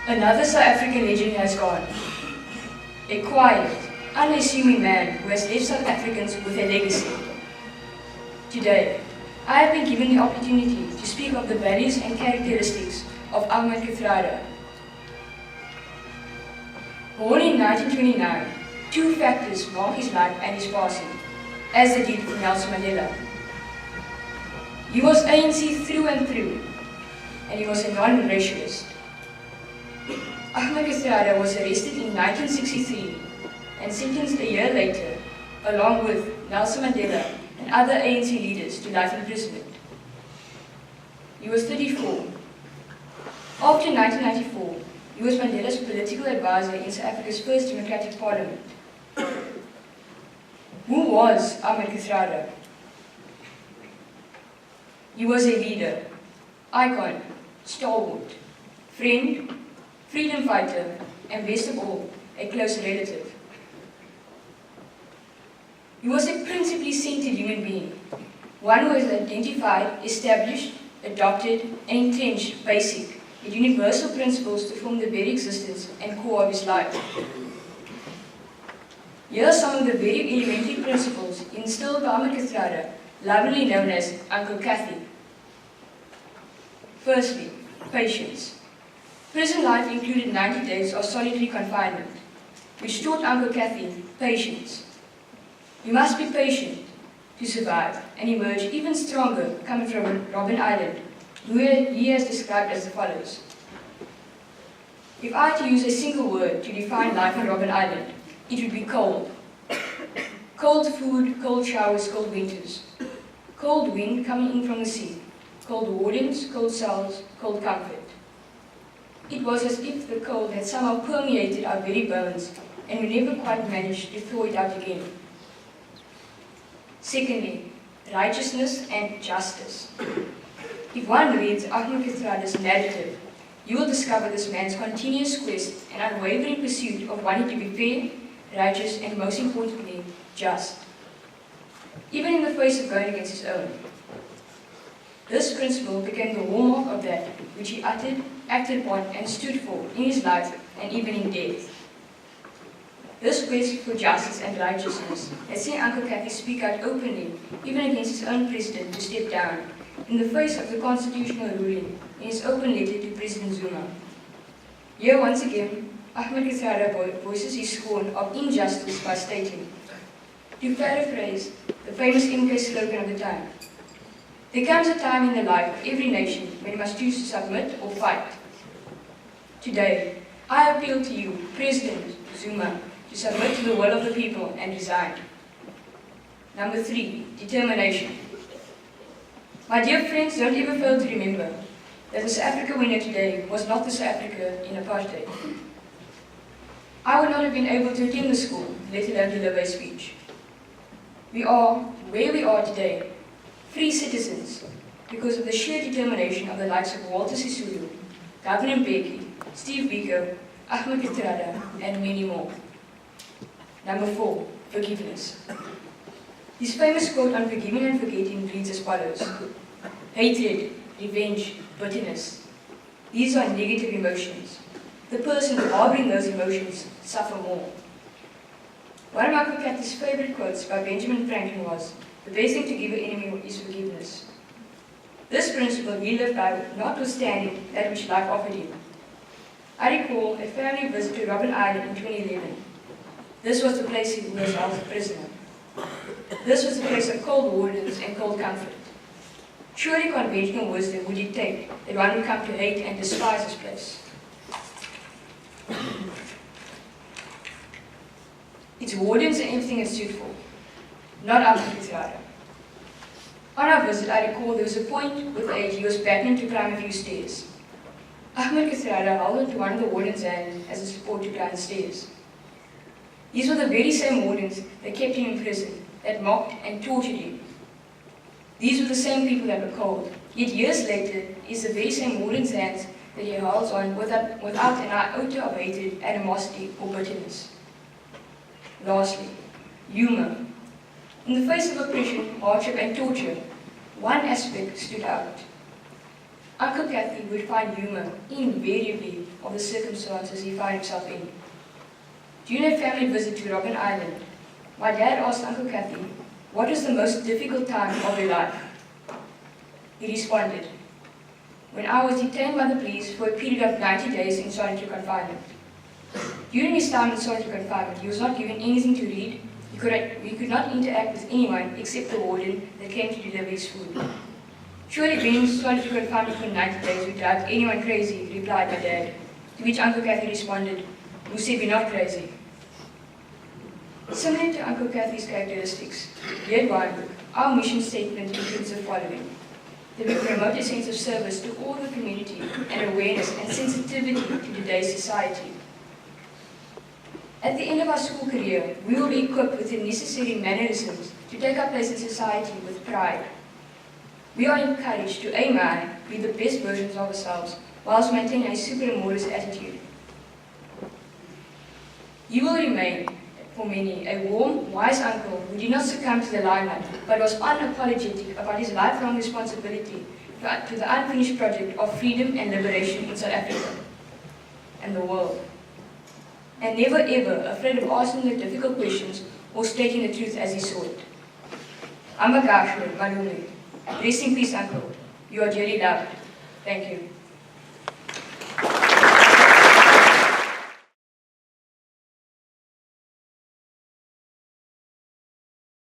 Another South African legend has gone. A quiet, unassuming man who has left South Africans with a legacy. Today, I have been given the opportunity to speak of the values and characteristics of Kathrada. Born in 1929, two factors mark his life and his passing, as they did for Nelson Mandela. He was ANC through and through, and he was a non-racialist. Kathrada was arrested in 1963 and sentenced a year later, along with Nelson Mandela and other ANC leaders, to life imprisonment. He was 34. After 1994, he was Mandela's political advisor in South Africa's first democratic parliament. Who was Kathrada? He was a leader, icon, stalwart, friend, freedom fighter, and best of all, a close relative. He was a principally centered human being, one who has identified, established, adopted, and entrenched basic yet universal principles to form the very existence and core of his life. Here are some of the very elementary principles instilled by Kathrada, lovingly known as Uncle Kathy. Firstly, patience. Prison life included 90 days of solitary confinement, which taught Uncle Kathy patience. You must be patient to survive and emerge even stronger coming from Robben Island, where he has described as follows. If I had to use a single word to define life on Robben Island, it would be cold. Cold food, cold showers, cold winters. Cold wind coming in from the sea. Cold wardens, cold cells, cold comfort. It was as if the cold had somehow permeated our very bones and we never quite managed to thaw it out again. Secondly, righteousness and justice. If one reads Kathrada's narrative, you will discover this man's continuous quest and unwavering pursuit of wanting to be fair, righteous, and most importantly, just, even in the face of going against his own. This principle became the hallmark of that which he uttered, acted upon, and stood for in his life and even in death. This quest for justice and righteousness has seen Uncle Kathy speak out openly, even against his own president, to step down, in the face of the constitutional ruling, in his open letter to President Zuma. Here once again, Kathrada voices his scorn of injustice by stating, to paraphrase the famous MK slogan of the time, there comes a time in the life of every nation when it must choose to submit or fight. Today, I appeal to you, President Zuma, to submit to the will of the people and resign. Number 3, determination. My dear friends, don't ever fail to remember that the South Africa winner today was not the South Africa in apartheid. I would not have been able to attend the school, let alone deliver a speech. We are where we are today, free citizens, because of the sheer determination of the likes of Walter Sisulu, Governor Mbeki, Steve Biko, Kathrada, and many more. Number 4, forgiveness. His famous quote on forgiving and forgetting reads as follows. Hatred, revenge, bitterness. These are negative emotions. The person harboring those emotions suffer more. One of Uncle Kathy's favorite quotes by Benjamin Franklin was, the best thing to give an enemy is forgiveness. This principle he lived by notwithstanding that which life offered him. I recall a family visit to Robben Island in 2011. This was the place he was held a prisoner. This was the place of cold wardens and cold comfort. Surely conventional wisdom would dictate that one would come to hate and despise this place. Its wardens and everything it stood for. Not Kathrada. On our visit, I recall there was a point with age he was battling to climb a few stairs. Kathrada held onto one of the warden's hand as a support to climb the stairs. These were the very same wardens that kept him in prison, that mocked and tortured him. These were the same people that were cold, yet years later, it's the very same warden's hands that he holds on without an iota of hatred, animosity, or bitterness. Lastly, humor. In the face of oppression, hardship, and torture, one aspect stood out. Uncle Kathy would find humor, invariably, of the circumstances he found himself in. During a family visit to Robben Island, my dad asked Uncle Kathy, what was the most difficult time of your life? He responded, when I was detained by the police for a period of 90 days in solitary confinement. During his time in solitary confinement, he was not given anything to read. He could not interact with anyone except the warden that came to deliver his food. Surely being in solitary confinement for 90 days would drive anyone crazy, replied my dad, to which Uncle Kathy responded, who said we're not crazy. Similar to Uncle Kathy's characteristics, here at Wynberg, our mission statement includes the following: that we promote a sense of service to all the community and awareness and sensitivity to today's society. At the end of our school career, we will be equipped with the necessary mannerisms to take our place in society with pride. We are encouraged to aim high, be the best versions of ourselves, whilst maintaining a superamorous attitude. You will remain, for many, a warm, wise uncle who did not succumb to the limelight, but was unapologetic about his lifelong responsibility to the unfinished project of freedom and liberation in South Africa and the world. And never ever afraid of asking the difficult questions or stating the truth as he saw it. Amakashwe Malume. Rest in peace, uncle. You are dearly loved. Thank you.